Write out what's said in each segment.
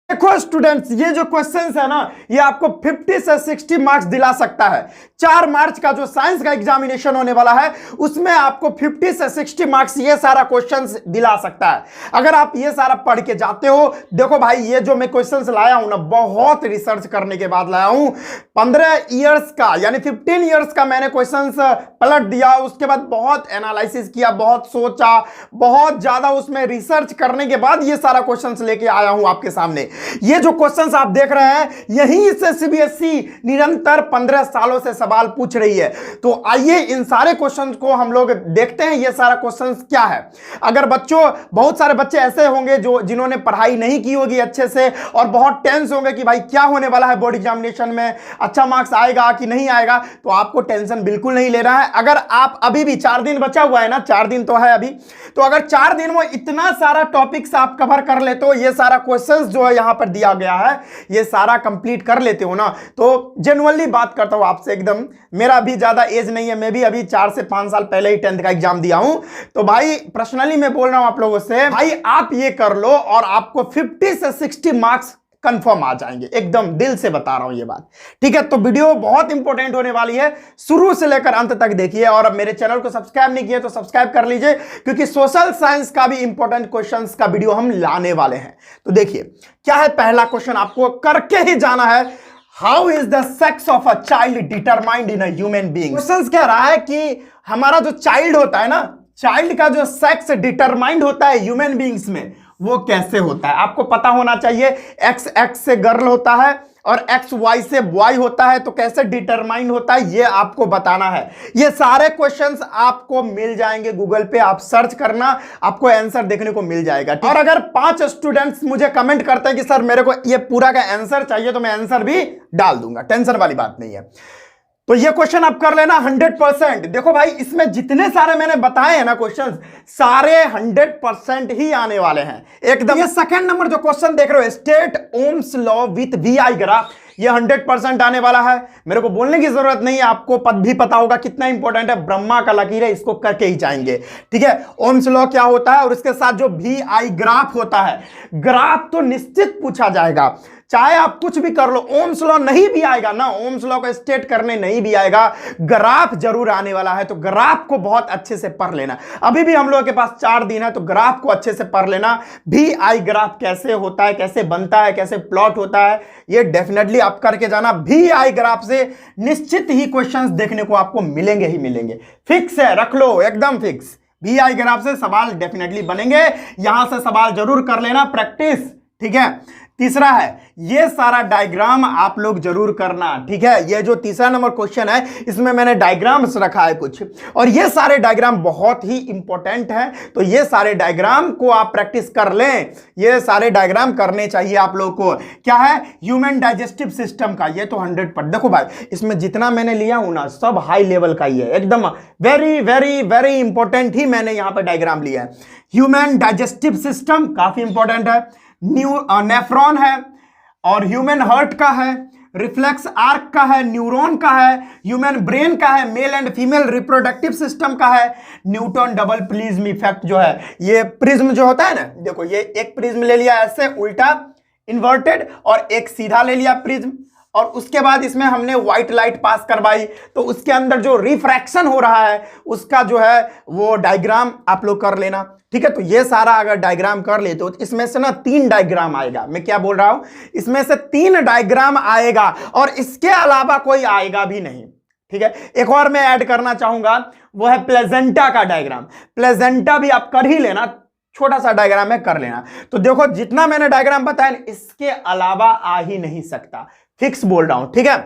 देखो स्टूडेंट्स, ये जो क्वेश्चंस है ना, ये आपको 50 से 60 मार्क्स दिला सकता है। 4 मार्च का जो साइंस का एग्जामिनेशन होने वाला है उसमें आपको 50 से 60 मार्क्स ये सारा क्वेश्चंस दिला सकता है, अगर आप ये सारा पढ़ के जाते हो। देखो भाई, ये जो मैं क्वेश्चंस लाया हूं ना, बहुत रिसर्च करने के बाद लाया हूं। 15 ईयर्स का यानी 15 ईयर्स का मैंने क्वेश्चंस पलट दिया, उसके बाद बहुत एनालिसिस किया, बहुत सोचा, बहुत ज्यादा उसमें रिसर्च करने के बाद ये सारा क्वेश्चंस लेके आया हूं आपके सामने। ये जो क्वेश्चंस आप देख रहे हैं, यहीं से सीबीएसई निरंतर 15 सालों से सवाल पूछ रही है। तो आइए इन सारे क्वेश्चंस को हम लोग देखते हैं, ये सारा क्वेश्चंस क्या है। अगर बच्चों, बहुत सारे बच्चे ऐसे होंगे जो जिन्होंने पढ़ाई नहीं की होगी अच्छे से और बहुत टेंस होंगे कि भाई क्या होने वाला है बोर्ड एग्जामिनेशन में, अच्छा मार्क्स आएगा कि नहीं आएगा। तो आपको टेंशन बिल्कुल नहीं लेना है। अगर आप अभी भी 4 दिन बचा हुआ है ना, 4 दिन तो है अभी, तो अगर 4 दिन में इतना सारा टॉपिक्स आप कवर कर ले, तो ये सारा क्वेश्चंस जो है यहां पर दिया गया है, ये सारा कंप्लीट कर लेते हो ना, तो जेन्युइनली बात करता हूं आपसे एकदम, मेरा भी ज्यादा एज नहीं है, मैं भी अभी 4 से 5 साल पहले ही 10th का एग्जाम दिया हूं। तो भाई पर्सनली मैं बोल रहा हूं आप लोगों से, भाई आप ये कर लो और आपको 50 से 60 मार्क्स कंफर्म आ जाएंगे, एकदम दिल से बता रहा हूं ये बात, ठीक है। तो वीडियो बहुत इंपॉर्टेंट होने वाली है, शुरू से लेकर अंत तक देखिए। और अब मेरे चैनल को सब्सक्राइब नहीं किए तो सब्सक्राइब कर लीजिए, क्योंकि सोशल साइंस का भी इंपॉर्टेंट क्वेश्चंस का वीडियो हम लाने वाले हैं। तो देखिए क्या है पहला क्वेश्चन, आपको करके ही जाना है। How is the sex of a child determined in a human being. Question कह रहा है कि हमारा जो चाइल्ड होता है ना, चाइल्ड का जो सेक्स डिटरमाइंड होता है ह्यूमन बीइंग्स में, वो कैसे होता है आपको पता होना चाहिए। एक्स एक्स से गर्ल होता है और एक्स वाई से बॉय होता है, तो कैसे डिटरमाइन होता है ये आपको बताना है। ये सारे क्वेश्चंस आपको मिल जाएंगे गूगल पे, आप सर्च करना, आपको आंसर देखने को मिल जाएगा। और अगर 5 स्टूडेंट्स मुझे कमेंट करते हैं कि सर मेरे को ये पूरा का आंसर चाहिए, तो मैं आंसर भी डाल दूंगा, टेंशन वाली बात नहीं है। तो ये क्वेश्चन आप कर लेना 100%। देखो भाई, इसमें जितने सारे मैंने बताए हैं ना क्वेश्चन, सारे 100% ही आने वाले हैं एकदम। ये सेकंड नंबर जो क्वेश्चन देख रहे हो, state Ohm's law with VI graph, ये 100% आने वाला है। मेरे को बोलने की जरूरत नहीं है, आपको पद भी पता होगा कितना इंपॉर्टेंट है। ब्रह्मा का लकीर है, इसको करके ही जाएंगे, ठीक है। ओम्स लॉ क्या होता है और उसके साथ जो वीआई ग्राफ होता है, ग्राफ तो निश्चित पूछा जाएगा, चाहे आप कुछ भी कर लो। ओम्स लॉ नहीं भी आएगा ना, ओम्स लॉ को स्टेट करने नहीं भी आएगा, ग्राफ जरूर आने वाला है। तो ग्राफ को बहुत अच्छे से पढ़ लेना। अभी भी हम लोगों के पास 4 दिन है, तो ग्राफ को अच्छे से पढ़ लेना। वीआई ग्राफ कैसे होता है, कैसे बनता है, कैसे प्लॉट होता है, ये डेफिनेटली आप करके जाना। वीआई ग्राफ से निश्चित ही क्वेश्चंस देखने को आपको मिलेंगे ही मिलेंगे, फिक्स है, रख लो एकदम फिक्स। वीआई ग्राफ से सवाल डेफिनेटली बनेंगे, यहां से सवाल जरूर कर लेना प्रैक्टिस, ठीक है। तीसरा है, ये सारा डायग्राम आप लोग जरूर करना, ठीक है। ये जो तीसरा नंबर क्वेश्चन है, इसमें मैंने डायग्राम्स रखा है कुछ, और ये सारे डायग्राम बहुत ही इंपॉर्टेंट हैं। तो ये सारे डायग्राम को आप प्रैक्टिस कर लें, ये सारे डायग्राम करने चाहिए आप लोग को। क्या है, ह्यूमन डाइजेस्टिव सिस्टम का, ये तो 100%। देखो भाई, इसमें जितना मैंने लिया हूं ना, सब हाई लेवल का ही है, एकदम वेरी वेरी वेरी इंपॉर्टेंट ही मैंने यहां पर डायग्राम लिया है। ह्यूमन डाइजेस्टिव सिस्टम काफी इंपॉर्टेंट है, नेफ्रॉन है, और ह्यूमन हार्ट का है, रिफ्लेक्स आर्क का है, न्यूरॉन का है, ह्यूमन ब्रेन का है, male and female reproductive system का है, न्यूटन डबल प्रिज्म इफेक्ट जो है, ये प्रिज्म जो होता है ना, देखो ये एक प्रिज्म ले लिया ऐसे उल्टा इन्वर्टेड, और एक सीधा ले लिया प्रिज्म, और उसके बाद इसमें हमने व्हाइट लाइट पास करवाई, तो उसके अंदर जो रिफ्रैक्शन हो रहा है उसका जो है वो डायग्राम आप लोग कर लेना, ठीक है। तो ये सारा अगर डायग्राम कर लेते हो तो इसमें से ना 3 डायग्राम आएगा। मैं क्या बोल रहा हूं, इसमें से 3 डायग्राम आएगा, और इसके अलावा कोई आएगा भी नहीं, ठीक है। एक और मैं ऐड करना चाहूंगा, वो है प्लेजेंटा का डायग्राम। प्लेजेंटा भी आप कर ही लेना, छोटा सा डायग्राम है, कर लेना। तो देखो जितना मैंने डायग्राम बताया, इसके अलावा आ ही नहीं सकता, फिक्स बोल रहा हूं, ठीक है,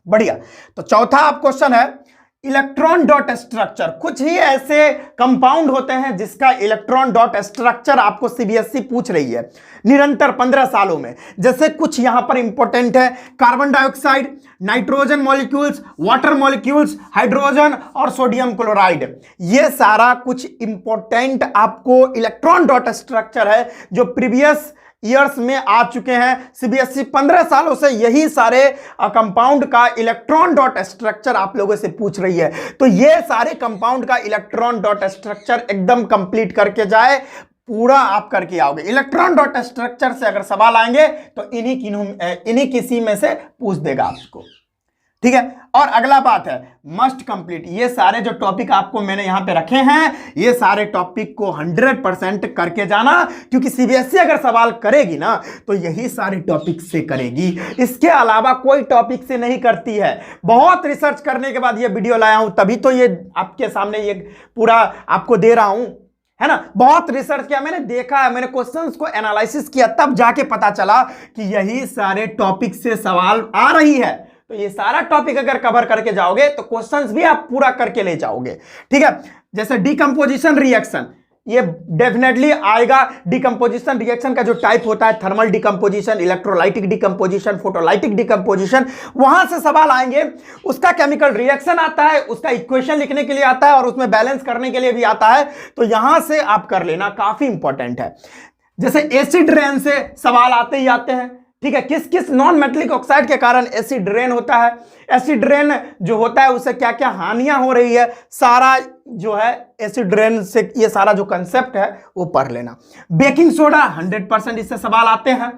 बढ़िया। तो चौथा आप क्वेश्चन है, इलेक्ट्रॉन डॉट स्ट्रक्चर। कुछ ही ऐसे कंपाउंड होते हैं जिसका इलेक्ट्रॉन डॉट स्ट्रक्चर आपको सीबीएसई पूछ रही है निरंतर 15 सालों में। जैसे कुछ यहां पर इंपॉर्टेंट है, carbon dioxide, nitrogen molecules, water molecules, hydrogen और सोडियम क्लोराइड। ये सारा कुछ इंपॉर्टेंट आपको इलेक्ट्रॉन डॉट स्ट्रक्चर है जो प्रीवियस ईयर्स में आ चुके हैं। सीबीएसई 15 सालों से यही सारे कंपाउंड का इलेक्ट्रॉन डॉट स्ट्रक्चर आप लोगों से पूछ रही है। तो ये सारे कंपाउंड का इलेक्ट्रॉन डॉट स्ट्रक्चर एकदम कंप्लीट करके जाए, पूरा आप करके आओगे। इलेक्ट्रॉन डॉट स्ट्रक्चर से अगर सवाल आएंगे तो इन्हीं किसी में से पूछ देगा आपको, ठीक है। और अगला बात है मस्ट कंप्लीट। ये सारे जो टॉपिक आपको मैंने यहां पे रखे हैं, ये सारे टॉपिक को 100% करके जाना, क्योंकि सीबीएसई अगर सवाल करेगी ना तो यही सारे टॉपिक से करेगी, इसके अलावा कोई टॉपिक से नहीं करती है। बहुत रिसर्च करने के बाद ये वीडियो लाया हूं, तभी तो ये आपके सामने ये पूरा आपको दे रहा हूं, है ना। बहुत रिसर्च किया मैंने, देखा है मैंने, क्वेश्चंस को एनालिसिस किया, तब जाके पता चला कि यही सारे टॉपिक से सवाल आ रही है। तो ये सारा टॉपिक अगर कवर करके जाओगे तो क्वेश्चंस भी आप पूरा करके ले जाओगे, ठीक है। जैसे डिकम्पोजिशन रिएक्शन, ये डेफिनेटली आएगा। डिकम्पोजिशन रिएक्शन का जो टाइप होता है, thermal decomposition, electrolytic decomposition, photolytic decomposition, वहां से सवाल आएंगे। उसका केमिकल रिएक्शन आता है, उसका इक्वेशन लिखने के लिए आता है और उसमें बैलेंस करने के लिए भी आता है। तो यहां से आप कर लेना, काफी इंपॉर्टेंट है। जैसे एसिड रेन से सवाल आते ही आते हैं, ठीक है। किस किस नॉन मेटेलिक ऑक्साइड के कारण एसिड रेन होता है, एसिड रेन जो होता है उससे क्या क्या हानियां हो रही है, सारा जो है एसिड रेन से ये सारा जो कंसेप्ट है वो पढ़ लेना। बेकिंग सोडा 100% इससे सवाल आते हैं।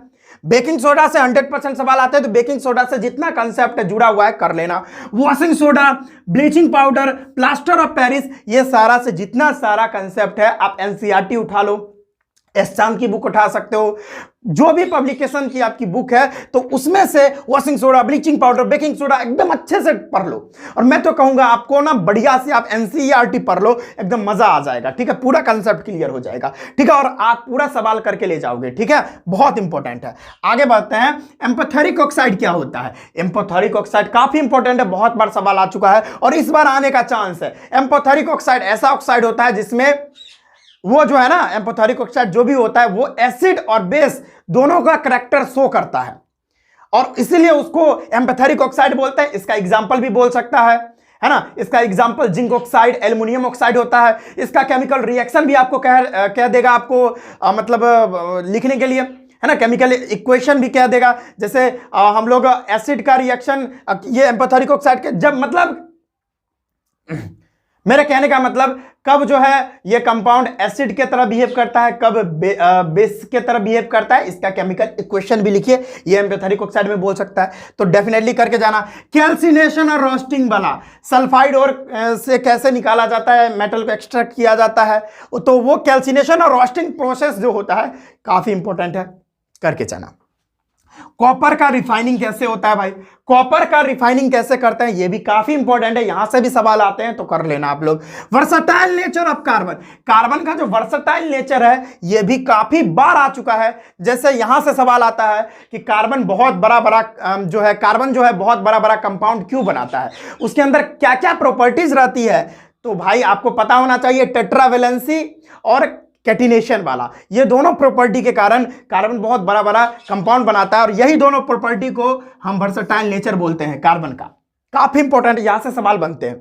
बेकिंग सोडा से 100% सवाल आते हैं, तो बेकिंग सोडा से जितना कंसेप्ट है जुड़ा हुआ है कर लेना। Washing soda, bleaching powder, plaster of Paris, ये सारा से जितना सारा कंसेप्ट है आप एनसीईआरटी उठा लो, एस चांद की बुक उठा सकते हो, जो भी पब्लिकेशन की आपकी बुक है तो उसमें से washing soda, bleaching powder, baking soda एकदम अच्छे से पढ़ लो। और मैं तो कहूंगा आपको ना बढ़िया से आप एनसीईआरटी पढ़ लो, एकदम मजा आ जाएगा, ठीक है। पूरा कंसेप्ट क्लियर हो जाएगा, ठीक है। और आप पूरा सवाल करके ले जाओगे, ठीक है। बहुत इंपॉर्टेंट है। आगे बढ़ते हैं, एम्पथेरिक ऑक्साइड क्या होता है। एम्पथेरिक ऑक्साइड काफी इंपॉर्टेंट है, बहुत बार सवाल आ चुका है और इस बार आने का चांस है। एम्पथेरिक ऑक्साइड ऐसा ऑक्साइड होता है जिसमें वो जो है ना, एम्पथेरिक ऑक्साइड जो भी होता है वो एसिड और बेस दोनों का करैक्टर शो करता है और इसीलिए उसको एम्पथेरिक ऑक्साइड बोलते हैं। इसका एग्जांपल भी बोल सकता है ना। इसका example zinc oxide, aluminium oxide होता है। इसका केमिकल रिएक्शन भी आपको कह देगा आपको मतलब लिखने के लिए, है ना। केमिकल इक्वेशन भी कह देगा। जैसे हम लोग एसिड का रिएक्शन, ये एम्पथेरिक ऑक्साइड के जब मतलब मेरे कहने का मतलब कब जो है ये कंपाउंड एसिड के तरह बिहेव करता है, कब बेस के तरह बिहेव करता है, इसका केमिकल इक्वेशन भी लिखिए। ये एम्पथेरिक ऑक्साइड में बोल सकता है, तो डेफिनेटली करके जाना। कैल्सिनेशन और रोस्टिंग वाला, सल्फाइड और से कैसे निकाला जाता है, मेटल को एक्सट्रैक्ट किया जाता है, तो वो कैल्सिनेशन और रोस्टिंग प्रोसेस जो होता है काफी इंपॉर्टेंट है, करके जाना। कॉपर का रिफाइनिंग कैसे होता है भाई, कॉपर का रिफाइनिंग कैसे करते हैं, ये भी काफी इंपॉर्टेंट है, यहां से भी सवाल आते हैं तो कर लेना आप लोग। Versatile nature of carbon, carbon का जो वर्सटाइल नेचर है ये भी काफी बार आ चुका है। जैसे यहां से सवाल आता है कि कार्बन बहुत बड़ा जो है, कार्बन जो है बहुत बड़ा कंपाउंड क्यों बनाता है, उसके अंदर क्या क्या प्रॉपर्टीज रहती है, तो भाई आपको पता होना चाहिए। टेट्रावेलेंसी और कैटिनेशन वाला, ये दोनों प्रॉपर्टी के कारण कार्बन बहुत बड़ा कंपाउंड बनाता है और यही दोनों प्रॉपर्टी को हम वर्सटाइल नेचर बोलते हैं कार्बन का। काफी इंपॉर्टेंट, यहां से सवाल बनते हैं।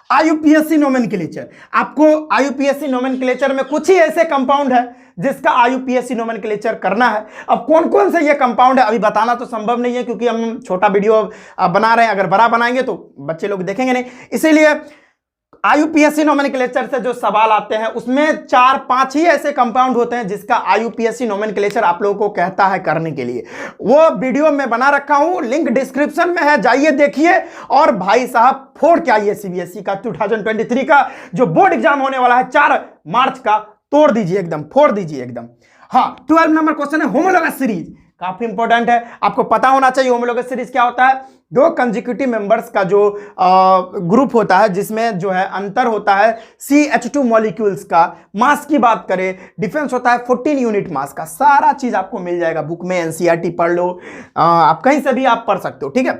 आईयूपीएससी नोमेनक्लेचर, आपको आईयूपीएससी नोमेनक्लेचर में कुछ ही ऐसे कंपाउंड है जिसका आईयूपीएससी नोमेनक्लेचर करना है। अब कौन कौन से ये कंपाउंड है अभी बताना तो संभव नहीं है, क्योंकि हम छोटा वीडियो बना रहे हैं, अगर बड़ा बनाएंगे तो बच्चे लोग देखेंगे नहीं। इसीलिए आईयूपीएससी नोमेनक्लेचर से जो सवाल आते हैं उसमें 4-5 ही ऐसे कंपाउंड होते हैं जिसका आईयूपीएससी नोमेनक्लेचर आप लोगों को कहता है करने के लिए। वो वीडियो में बना रखा हूं, लिंक डिस्क्रिप्शन में है, जाइए देखिए। और भाई साहब फोड़ के आइए सीबीएसई का 2023 का जो बोर्ड एग्जाम होने वाला है 4 मार्च का, तोड़ दीजिए एकदम, फोड़ दीजिए एकदम। हाँ, 12 नंबर क्वेश्चन है होमोलोगस सीरीज, काफी इंपॉर्टेंट है, आपको पता होना चाहिए होमोलोगस सीरीज क्या होता है। दो कंसेक्यूटिव मेंबर्स का जो ग्रुप होता है जिसमें जो है अंतर होता है CH2 मॉलिक्यूल्स का। मास की बात करें, डिफरेंस होता है 14 यूनिट मास का। सारा चीज आपको मिल जाएगा बुक में, एनसीईआरटी पढ़ लो, आप कहीं से भी आप पढ़ सकते हो, ठीक है।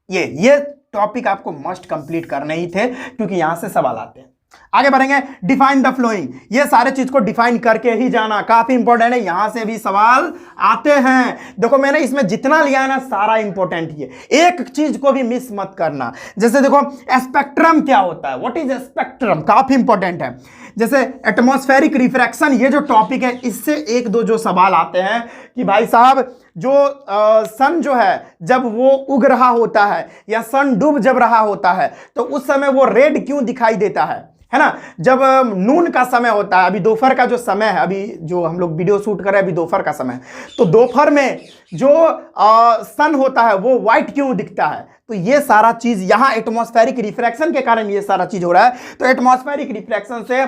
ये टॉपिक आपको मस्ट कंप्लीट करने ही थे क्योंकि यहां से सवाल आते हैं। आगे बढ़ेंगे, डिफाइन द फ्लोइंग, ये सारे चीज को डिफाइन करके ही जाना, काफी इंपॉर्टेंट है, यहां से भी सवाल आते हैं। देखो मैंने इसमें जितना लिया है ना सारा इंपॉर्टेंट ही है, एक चीज को भी मिस मत करना। जैसे देखो स्पेक्ट्रम क्या होता है, व्हाट इज स्पेक्ट्रम, काफी इंपॉर्टेंट है। जैसे एटमॉस्फेरिक रिफ्रैक्शन, ये जो टॉपिक है इससे 1-2 जो सवाल आते हैं कि भाई साहब जो सन जो है जब वो उग रहा होता है या सन डूब जब रहा होता है तो उस समय वो रेड क्यों दिखाई देता है है ना। जब नून का समय होता है, अभी दोपहर का जो समय है, अभी जो हम लोग वीडियो शूट कर रहे हैं अभी दोपहर का समय है, तो दोपहर में जो सन होता है वो व्हाइट क्यों दिखता है? तो ये सारा चीज यहाँ एटमॉस्फेरिक रिफ्रैक्शन के कारण ये सारा चीज हो रहा है। तो एटमॉस्फेरिक रिफ्रैक्शन से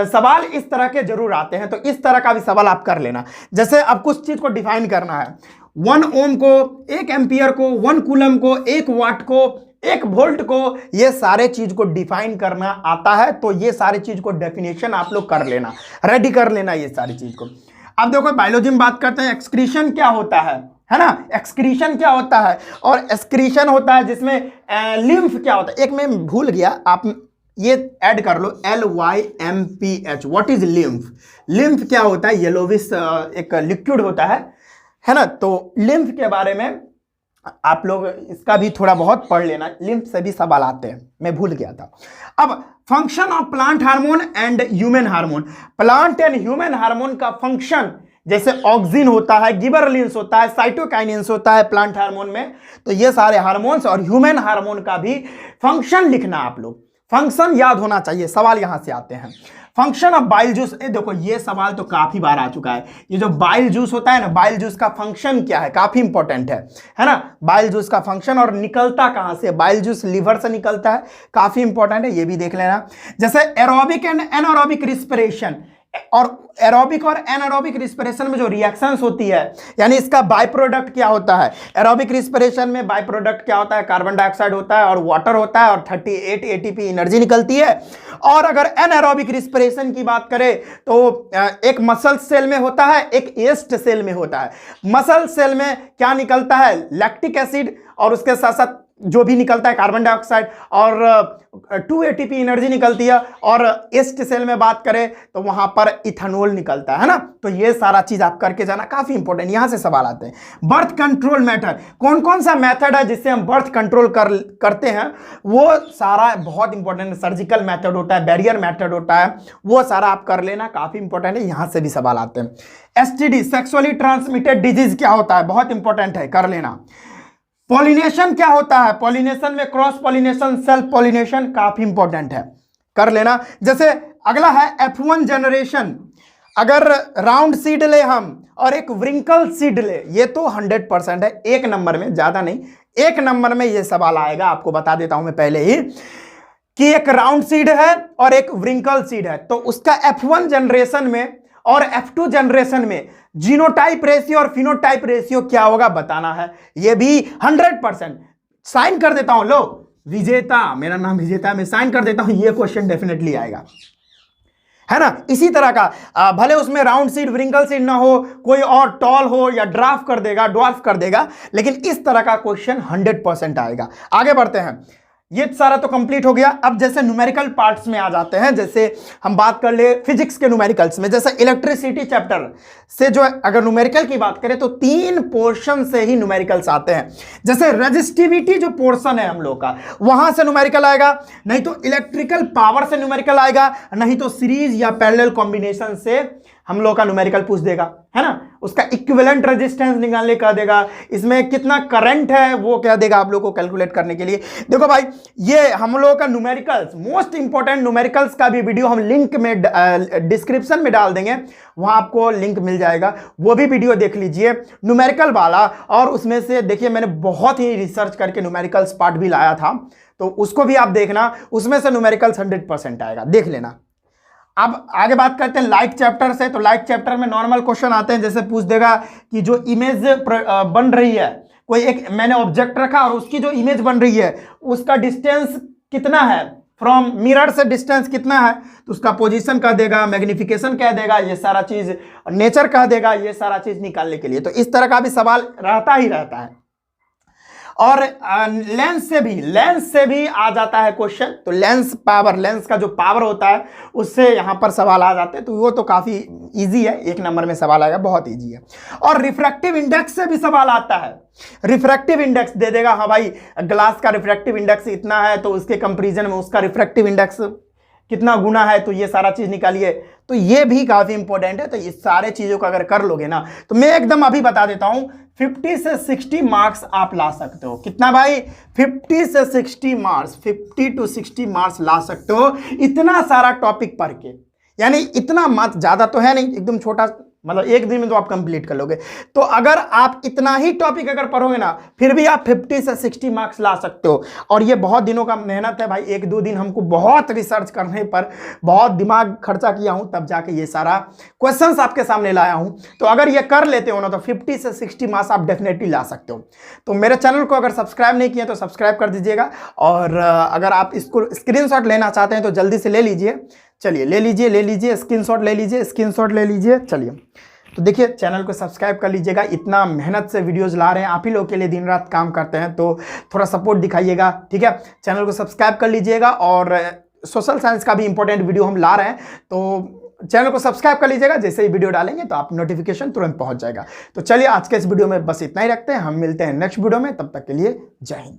सवाल इस तरह के जरूर आते हैं, तो इस तरह का भी सवाल आप कर लेना। जैसे अब कुछ चीज को डिफाइन करना है, 1 ओम को, 1 एम्पियर को, 1 कूलम को, 1 वाट को, 1 वोल्ट को, ये सारे चीज को डिफाइन करना आता है। तो ये सारी चीज को डेफिनेशन आप लोग कर लेना, रेडी कर लेना ये सारी चीज को। अब देखो बायोलॉजी में बात करते हैं, एक्सक्रीशन क्या होता है ना। एक्सक्रीशन क्या होता है? और एक्सक्रीशन होता है जिसमें लिम्फ क्या होता है, एक मैं भूल गया, आप ये ऐड कर लो, LYMPH। What is lymph? Lymph क्या होता है? येलोविश एक लिक्विड होता है ना। तो लिम्फ के बारे में आप लोग इसका भी थोड़ा बहुत पढ़ लेना, लिम्फ से भी सवाल आते हैं, मैं भूल गया था। अब function of plant hormone and human hormone. Plant and human hormone का फंक्शन, जैसे ऑक्सिन होता है, गिबरलिंस होता है, साइटोकाइनिन्स होता है प्लांट हार्मोन में, तो ये सारे हार्मोन्स और ह्यूमन हार्मोन का भी फंक्शन लिखना आप लोग, फंक्शन याद होना चाहिए। सवाल यहां से आते हैं, फंक्शन ऑफ बाइल जूस। देखो ये सवाल तो काफी बार आ चुका है, ये जो बाइल जूस होता है ना, बाइल जूस का फंक्शन क्या है, काफी इंपॉर्टेंट है ना। बाइल जूस का फंक्शन और निकलता कहां से, बाइल जूस लीवर से निकलता है, काफी इंपॉर्टेंट है, ये भी देख लेना। जैसे एरोबिक एंड एनारोबिक रिस्पिरेशन, और एरोबिक और एनारोबिक रिस्पिरेशन में जो रिएक्शंस होती है, यानी इसका बाय प्रोडक्ट क्या होता है। एरोबिक रिस्पिरेशन में बाय प्रोडक्ट क्या होता है? कार्बन डाइऑक्साइड होता है और वाटर होता है, और 38 एटीपी एनर्जी निकलती है। और अगर एनारोबिक रिस्पिरेशन की बात करें तो एक मसल सेल में होता है, एक येस्ट सेल में होता है। मसल सेल में क्या निकलता है? लैक्टिक एसिड, और उसके साथ साथ जो भी निकलता है कार्बन डाइऑक्साइड, और 2 एटीपी एनर्जी निकलती है। और ईस्ट सेल में बात करें तो वहां पर इथेनॉल निकलता है ना। तो ये सारा चीज आप करके जाना, काफी इंपॉर्टेंट, यहां से सवाल आते हैं। बर्थ कंट्रोल मेथड, कौन कौन सा मेथड है जिससे हम बर्थ कंट्रोल करते हैं, वो सारा बहुत इंपॉर्टेंट है। सर्जिकल मेथड होता है, बैरियर मेथड होता है, वो सारा आप कर लेना, काफी इंपॉर्टेंट है, यहां से भी सवाल आते हैं। STD, सेक्सुअली ट्रांसमिटेड डिजीज क्या होता है, बहुत इंपॉर्टेंट है, कर लेना। पॉलिनेशन क्या होता है, पॉलिनेशन में क्रॉस पॉलिनेशन, सेल्फ पॉलिनेशन, काफी इंपॉर्टेंट है, कर लेना। जैसे अगला है F1 जनरेशन, अगर राउंड सीड ले हम और एक व्रिंकल सीड ले, ये तो 100% है, 1 नंबर में, ज्यादा नहीं, 1 नंबर में ये सवाल आएगा। आपको बता देता हूं मैं पहले ही कि एक राउंड सीड है और एक व्रिंकल सीड है, तो उसका F1 जनरेशन में और F2 जनरेशन में जीनोटाइप रेशियो और फिनोटाइप रेशियो क्या होगा बताना है। ये भी 100% साइन कर देता हूं, लो विजेता, मेरा नाम विजेता है, मैं साइन कर देता हूं, ये क्वेश्चन डेफिनेटली आएगा, है ना। इसी तरह का भले उसमें राउंड सीड व्रिंकल सीड ना हो, कोई और टॉल हो या ड्वार्फ कर देगा, लेकिन इस तरह का क्वेश्चन 100% आएगा। आगे बढ़ते हैं, ये सारा तो कंप्लीट हो गया। अब जैसे न्यूमेरिकल पार्ट्स में आ जाते हैं, जैसे हम बात कर ले फिजिक्स के न्यूमेरिकल्स में, जैसे इलेक्ट्रिसिटी चैप्टर से जो अगर न्यूमेरिकल की बात करें तो 3 पोर्शन से ही न्यूमेरिकल्स आते हैं। जैसे रेजिस्टिविटी जो पोर्शन है हम लोग का, वहां से न्यूमेरिकल आएगा, नहीं तो इलेक्ट्रिकल पावर से न्यूमेरिकल आएगा, नहीं तो सीरीज या पैरेलल कॉम्बिनेशन से हम लोग का न्यूमेरिकल पूछ देगा, है ना। उसका इक्विवेलेंट रेजिस्टेंस निकालने का देगा, इसमें कितना करंट है वो क्या देगा आप लोग को कैलकुलेट करने के लिए। देखो भाई, ये हम लोग का न्यूमेरिकल्स, मोस्ट इंपॉर्टेंट न्यूमेरिकल्स का भी वीडियो हम लिंक में डिस्क्रिप्शन में डाल देंगे, वहां आपको लिंक मिल जाएगा, वो भी वीडियो देख लीजिए न्यूमेरिकल वाला। और उसमें से देखिए मैंने बहुत ही रिसर्च करके न्यूमेरिकल्स पार्ट भी लाया था, तो उसको भी आप देखना, उसमें से न्यूमेरिकल्स 100% आएगा, देख लेना। अब आगे बात करते हैं लाइट चैप्टर से। तो लाइट चैप्टर में नॉर्मल क्वेश्चन आते हैं, जैसे पूछ देगा कि जो इमेज बन रही है, कोई एक मैंने ऑब्जेक्ट रखा और उसकी जो इमेज बन रही है उसका डिस्टेंस कितना है, फ्रॉम मिरर से डिस्टेंस कितना है, तो उसका पोजीशन कह देगा, मैग्निफिकेशन कह देगा, ये सारा चीज नेचर कह देगा, ये सारा चीज निकालने के लिए। तो इस तरह का भी सवाल रहता ही रहता है। और लेंस से भी आ जाता है क्वेश्चन, तो लेंस पावर, लेंस का जो पावर होता है उससे यहां पर सवाल आ जाते हैं, तो वो तो काफी इजी है, 1 नंबर में सवाल आएगा, बहुत इजी है। और रिफ्रैक्टिव इंडेक्स से भी सवाल आता है, रिफ्रैक्टिव इंडेक्स दे देगा, हाँ भाई ग्लास का रिफ्रैक्टिव इंडेक्स इतना है, तो उसके कंपैरिजन में उसका रिफ्रैक्टिव इंडेक्स कितना गुना है, तो ये सारा चीज निकालिए। तो ये भी काफी इंपॉर्टेंट है। तो ये सारे चीजों को अगर कर लोगे ना, तो मैं एकदम अभी बता देता हूं 50 से 60 मार्क्स आप ला सकते हो। कितना भाई? 50 से 60 मार्क्स, 50 to 60 मार्क्स ला सकते हो इतना सारा टॉपिक पढ़ के। यानी इतना मत, ज्यादा तो है नहीं, एकदम छोटा, मतलब एक दिन में तो आप कंप्लीट कर लोगे। तो अगर आप इतना ही टॉपिक अगर पढ़ोगे ना, फिर भी आप 50 से 60 मार्क्स ला सकते हो। और ये बहुत दिनों का मेहनत है भाई, 1-2 दिन हमको बहुत रिसर्च करने पर, बहुत दिमाग खर्चा किया हूं, तब जाके ये सारा क्वेश्चंस आपके सामने लाया हूं। तो अगर ये कर लेते हो ना, तो 50 से 60 मार्क्स आप डेफिनेटली ला सकते हो। तो मेरे चैनल को अगर सब्सक्राइब नहीं किया तो सब्सक्राइब कर दीजिएगा। और अगर आप इसको स्क्रीनशॉट लेना चाहते हैं तो जल्दी से ले लीजिए। चलिए ले लीजिए स्क्रीनशॉट ले लीजिए। चलिए, तो देखिए चैनल को सब्सक्राइब कर लीजिएगा। इतना मेहनत से वीडियोस ला रहे हैं, आप ही लोगों के लिए दिन रात काम करते हैं, तो थोड़ा सपोर्ट दिखाइएगा, ठीक है। चैनल को सब्सक्राइब कर लीजिएगा। और सोशल साइंस का भी इंपॉर्टेंट वीडियो हम ला रहे हैं, तो चैनल को सब्सक्राइब कर लीजिएगा। जैसे ही वीडियो डालेंगे तो आप नोटिफिकेशन तुरंत पहुंच जाएगा। तो चलिए आज के इस वीडियो में बस इतना ही रखते हैं, हम मिलते हैं नेक्स्ट वीडियो में। तब तक के लिए जय हिंद।